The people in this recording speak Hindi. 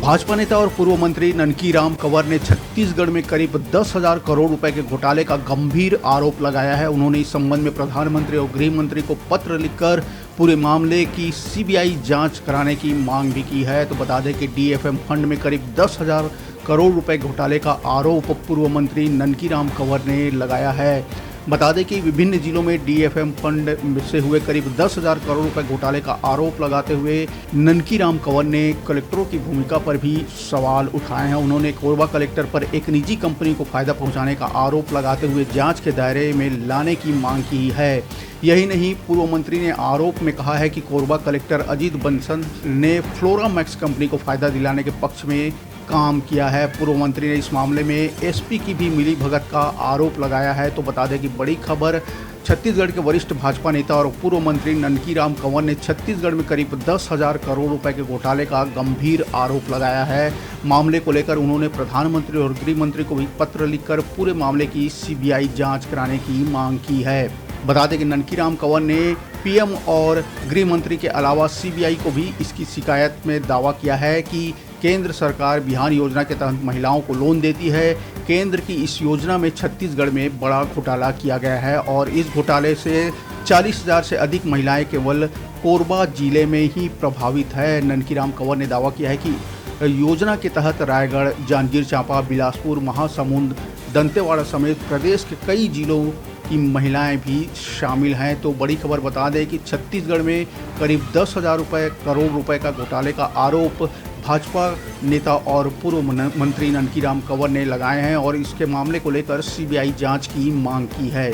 भाजपा नेता और पूर्व मंत्री ननकी राम कंवर ने छत्तीसगढ़ में करीब 10,000 करोड़ रुपए के घोटाले का गंभीर आरोप लगाया है। उन्होंने इस संबंध में प्रधानमंत्री और गृह मंत्री को पत्र लिखकर पूरे मामले की सीबीआई जांच कराने की मांग भी की है। तो बता दें कि डीएफएम फंड में करीब 10,000 करोड़ रुपए घोटाले का आरोप पूर्व मंत्री ननकी राम कंवर ने लगाया है। बता दें कि विभिन्न जिलों में डीएफएम फंड से हुए करीब 10,000 करोड़ रुपए घोटाले का आरोप लगाते हुए ननकी राम कंवर ने कलेक्टरों की भूमिका पर भी सवाल उठाए हैं। उन्होंने कोरबा कलेक्टर पर एक निजी कंपनी को फायदा पहुंचाने का आरोप लगाते हुए जांच के दायरे में लाने की मांग की है। यही नहीं, पूर्व मंत्री ने आरोप में कहा है कि कोरबा कलेक्टर अजीत बंसल ने फ्लोरामैक्स कंपनी को फायदा दिलाने के पक्ष में काम किया है। पूर्व मंत्री ने इस मामले में एसपी की भी मिलीभगत का आरोप लगाया है। तो बता दें कि बड़ी खबर, छत्तीसगढ़ के वरिष्ठ भाजपा नेता और पूर्व मंत्री ननकी राम कंवर ने छत्तीसगढ़ में करीब 10,000 करोड़ रुपए के घोटाले का गंभीर आरोप लगाया है। मामले को लेकर उन्होंने प्रधानमंत्री और गृह मंत्री को भी पत्र लिखकर पूरे मामले की सीबीआई जांच कराने की मांग की है। बता दें कि ननकी राम कंवर ने पीएम और गृह मंत्री के अलावा सीबीआई को भी इसकी शिकायत में दावा किया है कि केंद्र सरकार बिहान योजना के तहत महिलाओं को लोन देती है। केंद्र की इस योजना में छत्तीसगढ़ में बड़ा घोटाला किया गया है और इस घोटाले से 40,000 से अधिक महिलाएं केवल कोरबा जिले में ही प्रभावित है। ननकी राम कंवर ने दावा किया है कि योजना के तहत रायगढ़, जांजगीर चांपा, बिलासपुर, महासमुंद, दंतेवाड़ा समेत प्रदेश के कई जिलों की महिलाएं भी शामिल हैं। तो बड़ी खबर बता दें कि छत्तीसगढ़ में करीब 10,000 करोड़ रुपए का घोटाले का आरोप भाजपा नेता और पूर्व मंत्री ननकी राम कंवर ने लगाए हैं और इसके मामले को लेकर सीबीआई जांच की मांग की है।